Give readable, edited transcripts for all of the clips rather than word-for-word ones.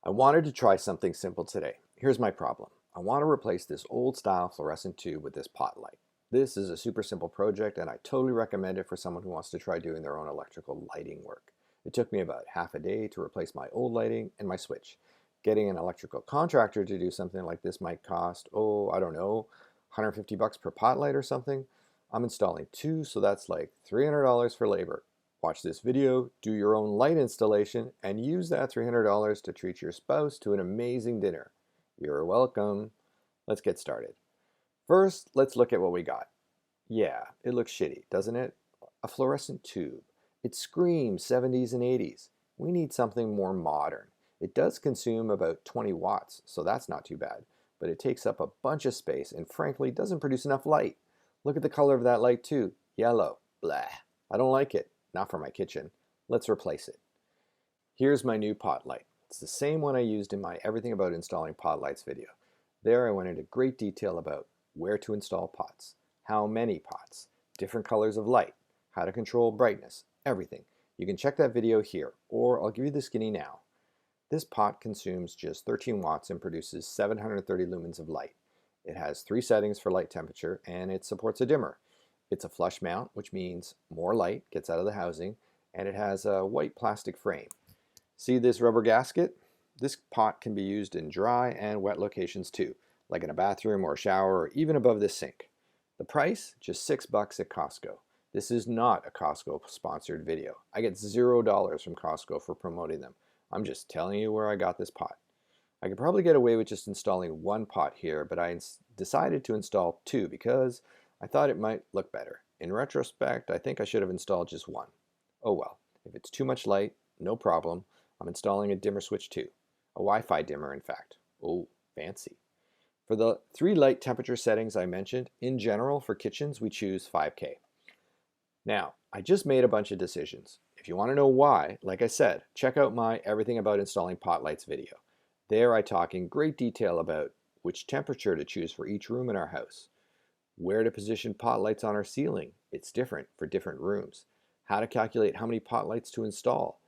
I wanted to try something simple today. Here's my problem. I want to replace this old style fluorescent tube with this pot light. This is a super simple project and I totally recommend it for someone who wants to try doing their own electrical lighting work. It took me about half a day to replace my old lighting and my switch. Getting an electrical contractor to do something like this might cost, I don't know, 150 bucks per pot light or something. I'm installing two, so that's like $300 for labor. Watch this video, do your own light installation, and use that $300 to treat your spouse to an amazing dinner. You're welcome. Let's get started. First, let's look at what we got. Yeah, it looks shitty, doesn't it? A fluorescent tube. It screams 70s and 80s. We need something more modern. It does consume about 20 watts, so that's not too bad, but it takes up a bunch of space and frankly doesn't produce enough light. Look at the color of that light too. Yellow. Blah. I don't like it. Not for my kitchen. Let's replace it. Here's my new pot light. It's the same one I used in my Everything About Installing Pot Lights video. There I went into great detail about where to install pots, how many pots, different colors of light, how to control brightness, everything. You can check that video here, or I'll give you the skinny now. This pot consumes just 13 watts and produces 730 lumens of light. It has 3 settings for light temperature and it supports a dimmer. It's a flush mount, which means more light gets out of the housing, and it has a white plastic frame. See this rubber gasket? This pot can be used in dry and wet locations too, like in a bathroom or a shower or even above this sink. The price? Just $6 at Costco. This is not a Costco sponsored video. I get $0 from Costco for promoting them. I'm just telling you where I got this pot. I could probably get away with just installing one pot here, but I decided to install 2 because I thought it might look better. In retrospect, I think I should have installed just one. Oh well, if it's too much light, no problem. I'm installing a dimmer switch too. A Wi-Fi dimmer, in fact. Oh, fancy. For the 3 light temperature settings I mentioned, in general for kitchens we choose 5K. Now, I just made a bunch of decisions. If you want to know why, like I said, check out my Everything About Installing Pot Lights video. There I talk in great detail about which temperature to choose for each room in our house, where to position pot lights on our ceiling. It's different for different rooms. How to calculate how many pot lights to install.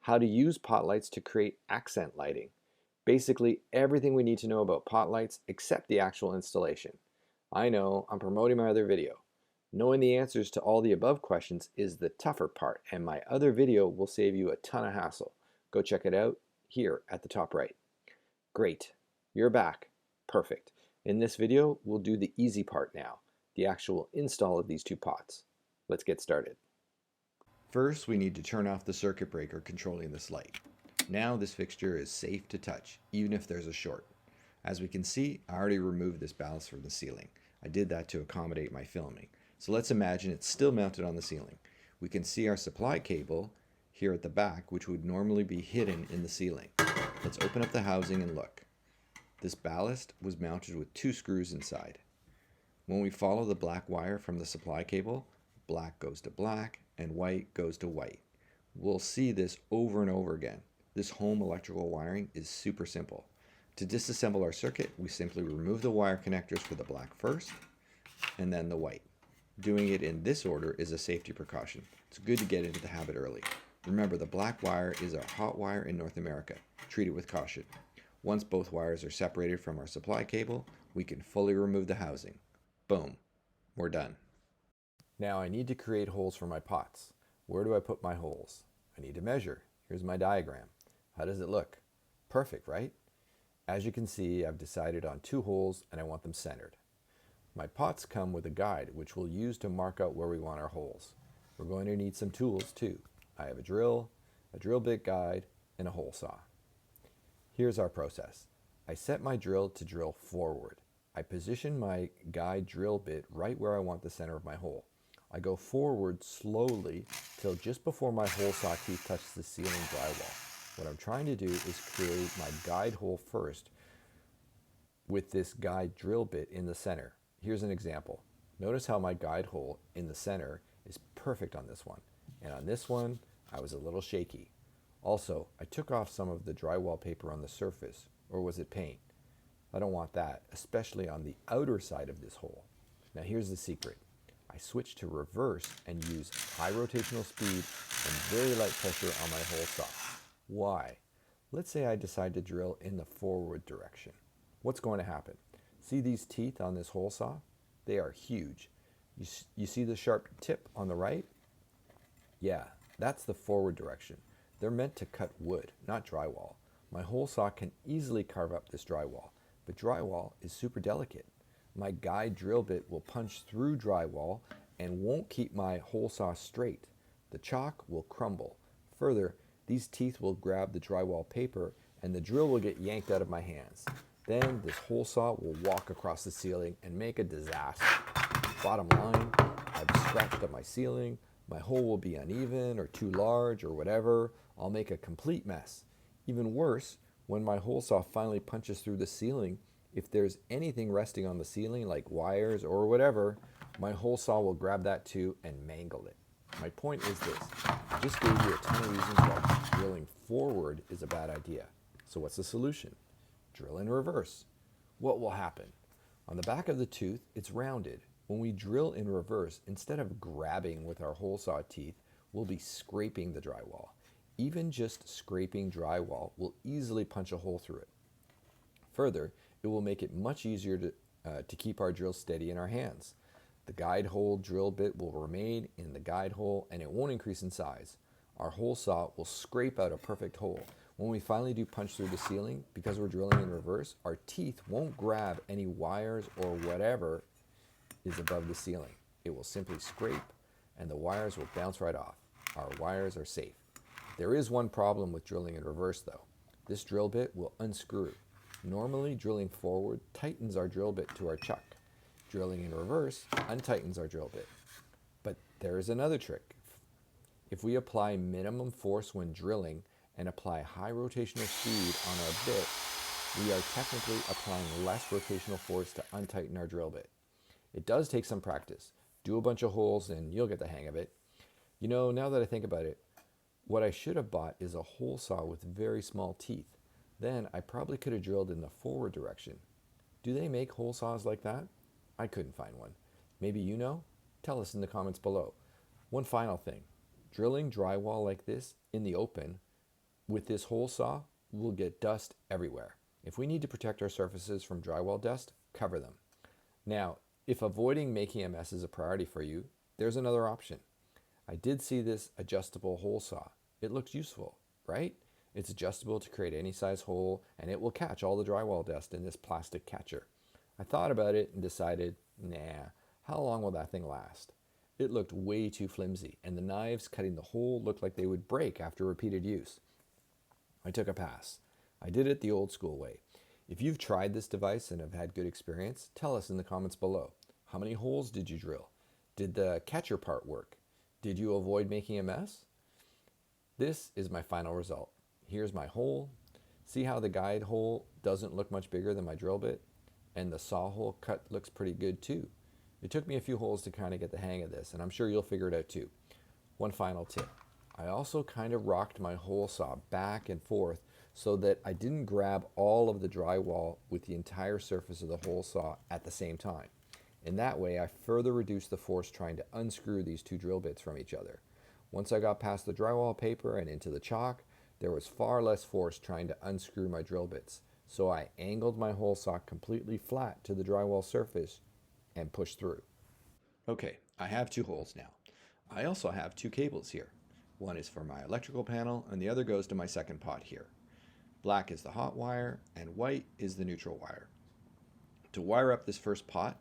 How to use pot lights to create accent lighting. Basically everything we need to know about pot lights except the actual installation. I know, I'm promoting my other video. Knowing the answers to all the above questions is the tougher part, and my other video will save you a ton of hassle. Go check it out here at the top right. Great, you're back. Perfect. In this video, we'll do the easy part now, the actual install of these 2 pots. Let's get started. First, we need to turn off the circuit breaker controlling this light. Now this fixture is safe to touch, even if there's a short. As we can see, I already removed this ballast from the ceiling. I did that to accommodate my filming. So let's imagine it's still mounted on the ceiling. We can see our supply cable here at the back, which would normally be hidden in the ceiling. Let's open up the housing and look. This ballast was mounted with 2 screws inside. When we follow the black wire from the supply cable, black goes to black and white goes to white. We'll see this over and over again. This home electrical wiring is super simple. To disassemble our circuit, we simply remove the wire connectors for the black first and then the white. Doing it in this order is a safety precaution. It's good to get into the habit early. Remember, the black wire is our hot wire in North America. Treat it with caution. Once both wires are separated from our supply cable, we can fully remove the housing. Boom, we're done. Now I need to create holes for my pots. Where do I put my holes? I need to measure. Here's my diagram. How does it look? Perfect, right? As you can see, I've decided on 2 holes and I want them centered. My pots come with a guide which we'll use to mark out where we want our holes. We're going to need some tools too. I have a drill bit guide, and a hole saw. Here's our process. I set my drill to drill forward. I position my guide drill bit right where I want the center of my hole. I go forward slowly till just before my hole saw teeth touch the ceiling drywall. What I'm trying to do is create my guide hole first with this guide drill bit in the center. Here's an example. Notice how my guide hole in the center is perfect on this one. And on this one, I was a little shaky. Also, I took off some of the drywall paper on the surface, or was it paint? I don't want that, especially on the outer side of this hole. Now here's the secret. I switch to reverse and use high rotational speed and very light pressure on my hole saw. Why? Let's say I decide to drill in the forward direction. What's going to happen? See these teeth on this hole saw? They are huge. You see the sharp tip on the right? Yeah, that's the forward direction. They're meant to cut wood, not drywall. My hole saw can easily carve up this drywall, but drywall is super delicate. My guide drill bit will punch through drywall and won't keep my hole saw straight. The chalk will crumble. Further, these teeth will grab the drywall paper and the drill will get yanked out of my hands. Then this hole saw will walk across the ceiling and make a disaster. Bottom line, I've scratched up my ceiling, my hole will be uneven or too large or whatever. I'll make a complete mess. Even worse, when my hole saw finally punches through the ceiling, if there's anything resting on the ceiling like wires or whatever, my hole saw will grab that too and mangle it. My point is this: I just gave you a ton of reasons why drilling forward is a bad idea. So what's the solution? Drill in reverse. What will happen? On the back of the tooth, it's rounded. When we drill in reverse, instead of grabbing with our hole saw teeth, we'll be scraping the drywall. Even just scraping drywall will easily punch a hole through it. Further, it will make it much easier to keep our drill steady in our hands. The guide hole drill bit will remain in the guide hole and it won't increase in size. Our hole saw will scrape out a perfect hole. When we finally do punch through the ceiling, because we're drilling in reverse, our teeth won't grab any wires or whatever is above the ceiling. It will simply scrape and the wires will bounce right off. Our wires are safe. There is one problem with drilling in reverse though. This drill bit will unscrew. Normally, drilling forward tightens our drill bit to our chuck. Drilling in reverse untightens our drill bit. But there is another trick. If we apply minimum force when drilling and apply high rotational speed on our bit, we are technically applying less rotational force to untighten our drill bit. It does take some practice. Do a bunch of holes and you'll get the hang of it. You know, now that I think about it, what I should have bought is a hole saw with very small teeth. Then I probably could have drilled in the forward direction. Do they make hole saws like that? I couldn't find one. Maybe you know? Tell us in the comments below. One final thing. Drilling drywall like this in the open with this hole saw will get dust everywhere. If we need to protect our surfaces from drywall dust, cover them. Now, if avoiding making a mess is a priority for you, there's another option. I did see this adjustable hole saw. It looks useful, right? It's adjustable to create any size hole and it will catch all the drywall dust in this plastic catcher. I thought about it and decided, nah, how long will that thing last? It looked way too flimsy and the knives cutting the hole looked like they would break after repeated use. I took a pass. I did it the old school way. If you've tried this device and have had good experience, tell us in the comments below. How many holes did you drill? Did the catcher part work? Did you avoid making a mess? This is my final result. Here's my hole. See how the guide hole doesn't look much bigger than my drill bit? And the saw hole cut looks pretty good too. It took me a few holes to kind of get the hang of this, and I'm sure you'll figure it out too. One final tip. I also kind of rocked my hole saw back and forth so that I didn't grab all of the drywall with the entire surface of the hole saw at the same time. In that way, I further reduced the force trying to unscrew these two drill bits from each other. Once I got past the drywall paper and into the chalk, there was far less force trying to unscrew my drill bits. So I angled my hole saw completely flat to the drywall surface and pushed through. Okay, I have two holes now. I also have two cables here. One is for my electrical panel and the other goes to my second pot here. Black is the hot wire and white is the neutral wire. To wire up this first pot,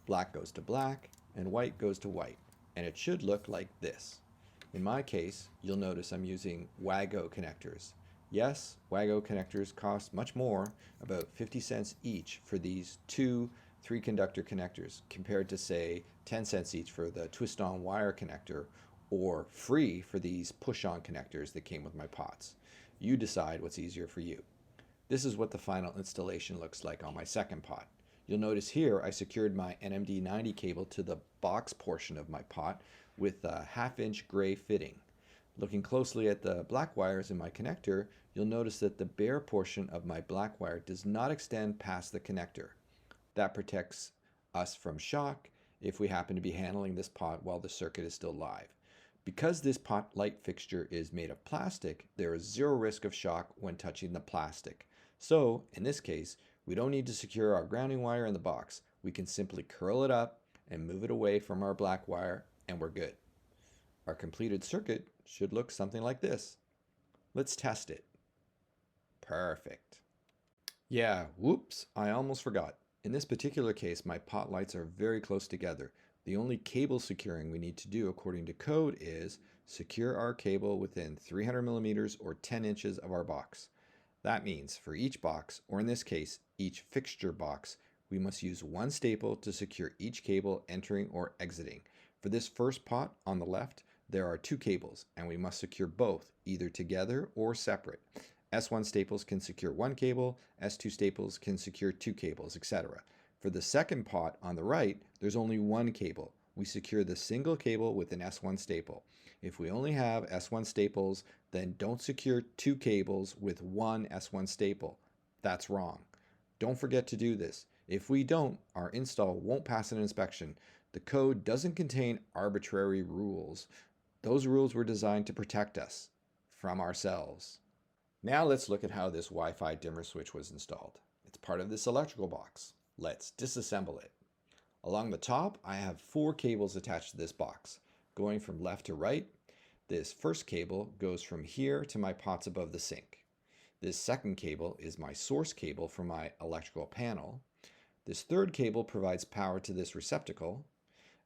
black goes to black and white goes to white, and it should look like this. In my case, you'll notice I'm using WAGO connectors. Yes, WAGO connectors cost much more, about 50 cents each for these two 3-conductor connectors, compared to say 10 cents each for the twist-on wire connector, or free for these push-on connectors that came with my pots. You decide what's easier for you. This is what the final installation looks like on my second pot. You'll notice here I secured my NMD90 cable to the box portion of my pot with a 1/2-inch gray fitting. Looking closely at the black wires in my connector, you'll notice that the bare portion of my black wire does not extend past the connector. That protects us from shock if we happen to be handling this pot while the circuit is still live. Because this pot light fixture is made of plastic, there is zero risk of shock when touching the plastic. So, in this case, we don't need to secure our grounding wire in the box. We can simply curl it up and move it away from our black wire, and we're good. Our completed circuit should look something like this. Let's test it. Perfect. Yeah, whoops, I almost forgot. In this particular case, my pot lights are very close together. The only cable securing we need to do according to code is secure our cable within 300 millimeters or 10 inches of our box. That means for each box, or in this case, each fixture box, we must use one staple to secure each cable entering or exiting. For this first pot on the left, there are two cables, and we must secure both, either together or separate. S1 staples can secure one cable, S2 staples can secure two cables, etc. For the second pot on the right, there's only one cable. We secure the single cable with an S1 staple. If we only have S1 staples, then don't secure two cables with one S1 staple. That's wrong. Don't forget to do this. If we don't, our install won't pass an inspection. The code doesn't contain arbitrary rules. Those rules were designed to protect us from ourselves. Now let's look at how this Wi-Fi dimmer switch was installed. It's part of this electrical box. Let's disassemble it. Along the top, I have 4 cables attached to this box. Going from left to right, this first cable goes from here to my pots above the sink. This second cable is my source cable for my electrical panel. This third cable provides power to this receptacle.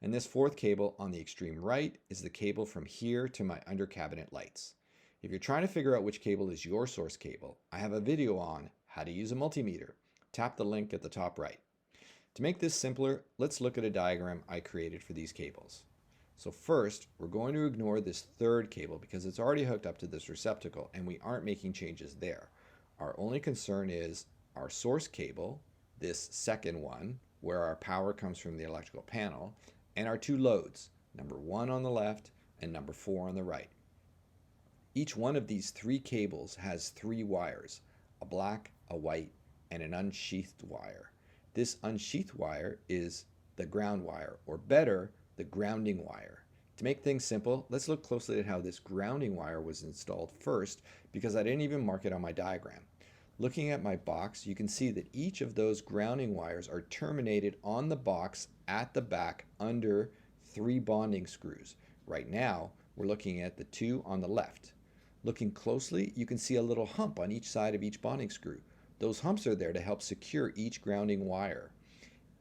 And this fourth cable on the extreme right is the cable from here to my under cabinet lights. If you're trying to figure out which cable is your source cable, I have a video on how to use a multimeter. Tap the link at the top right. To make this simpler, let's look at a diagram I created for these cables. So first, we're going to ignore this third cable because it's already hooked up to this receptacle and we aren't making changes there. Our only concern is our source cable, this second one, where our power comes from the electrical panel, and our two loads, number 1 on the left and number 4 on the right. Each one of these 3 cables has 3 wires, a black, a white, and an unsheathed wire. This unsheathed wire is the ground wire, or better, the grounding wire. To make things simple, let's look closely at how this grounding wire was installed first, because I didn't even mark it on my diagram. Looking at my box, you can see that each of those grounding wires are terminated on the box at the back under 3 bonding screws. Right now, we're looking at the 2 on the left. Looking closely, you can see a little hump on each side of each bonding screw. Those humps are there to help secure each grounding wire.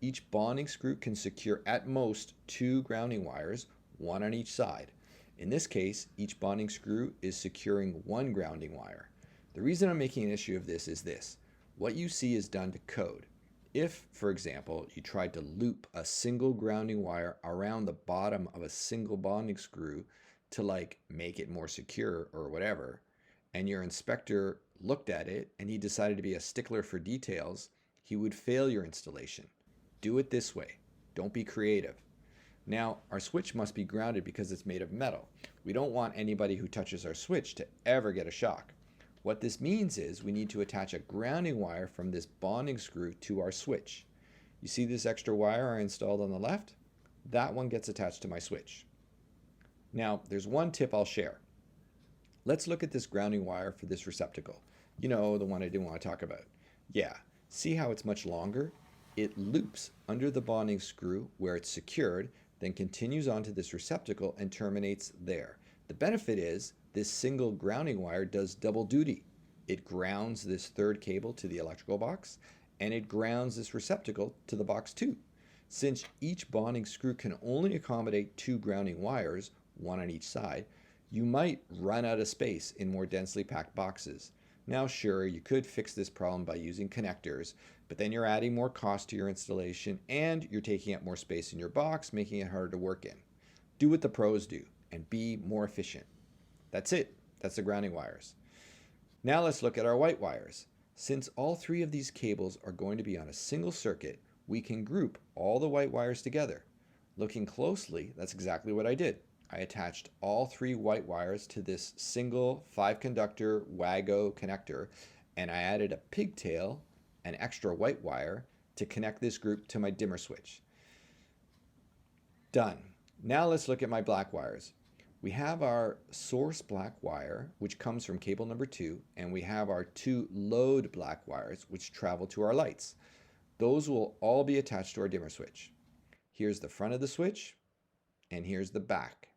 Each bonding screw can secure at most 2 grounding wires, 1 on each side. In this case, each bonding screw is securing 1 grounding wire. The reason I'm making an issue of this is this. What you see is done to code. If, for example, you tried to loop a single grounding wire around the bottom of a single bonding screw to make it more secure or whatever, and your inspector looked at it and he decided to be a stickler for details, he would fail your installation. Do it this way. Don't be creative. Now, our switch must be grounded because it's made of metal. We don't want anybody who touches our switch to ever get a shock. What this means is we need to attach a grounding wire from this bonding screw to our switch. You see this extra wire I installed on the left? That one gets attached to my switch. Now, there's one tip I'll share. Let's look at this grounding wire for this receptacle. You know, the one I didn't want to talk about. Yeah, see how it's much longer? It loops under the bonding screw where it's secured, then continues onto this receptacle and terminates there. The benefit is this single grounding wire does double duty. It grounds this third cable to the electrical box, and it grounds this receptacle to the box too. Since each bonding screw can only accommodate 2 grounding wires, 1 on each side, you might run out of space in more densely packed boxes. Now sure, you could fix this problem by using connectors, but then you're adding more cost to your installation and you're taking up more space in your box, making it harder to work in. Do what the pros do and be more efficient. That's it. That's the grounding wires. Now let's look at our white wires. Since all 3 of these cables are going to be on a single circuit, we can group all the white wires together. Looking closely, that's exactly what I did. I attached all 3 white wires to this single 5-conductor WAGO connector, and I added a pigtail, an extra white wire, to connect this group to my dimmer switch. Done. Now let's look at my black wires. We have our source black wire, which comes from cable number 2, and we have our 2 load black wires, which travel to our lights. Those will all be attached to our dimmer switch. Here's the front of the switch, and here's the back.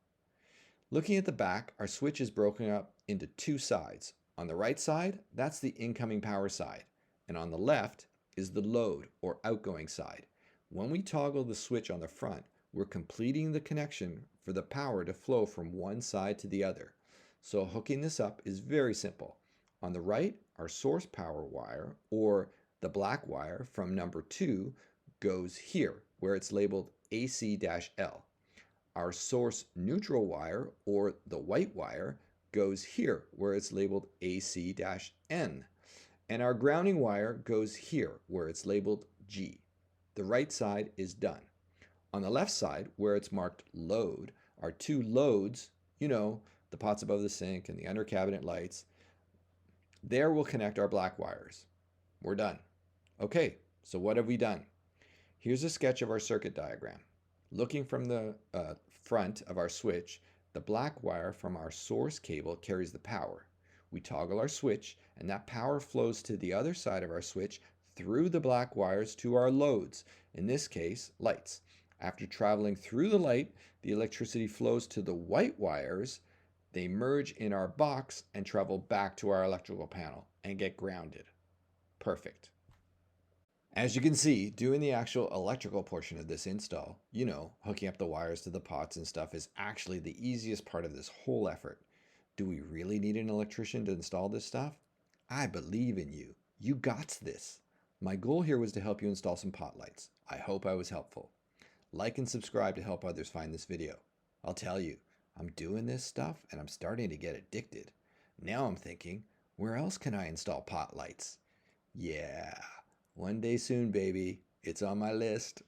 Looking at the back, our switch is broken up into 2 sides. On the right side, that's the incoming power side, and on the left is the load or outgoing side. When we toggle the switch on the front, we're completing the connection for the power to flow from one side to the other. So hooking this up is very simple. On the right, our source power wire, or the black wire from number 2, goes here, where it's labeled AC-L. Our source neutral wire, or the white wire, goes here, where it's labeled AC-N. And our grounding wire goes here, where it's labeled G. The right side is done. On the left side, where it's marked load, our 2 loads, the pots above the sink and the under cabinet lights, there we'll connect our black wires. We're done. Okay, so what have we done? Here's a sketch of our circuit diagram. Looking from the front of our switch, the black wire from our source cable carries the power. We toggle our switch, and that power flows to the other side of our switch through the black wires to our loads, in this case, lights. After traveling through the light, the electricity flows to the white wires. They merge in our box and travel back to our electrical panel and get grounded. Perfect. As you can see, doing the actual electrical portion of this install, hooking up the wires to the pots and stuff, is actually the easiest part of this whole effort. Do we really need an electrician to install this stuff? I believe in you. You got this. My goal here was to help you install some pot lights. I hope I was helpful. Like and subscribe to help others find this video. I'll tell you, I'm doing this stuff and I'm starting to get addicted. Now I'm thinking, where else can I install pot lights? Yeah, one day soon, baby. It's on my list.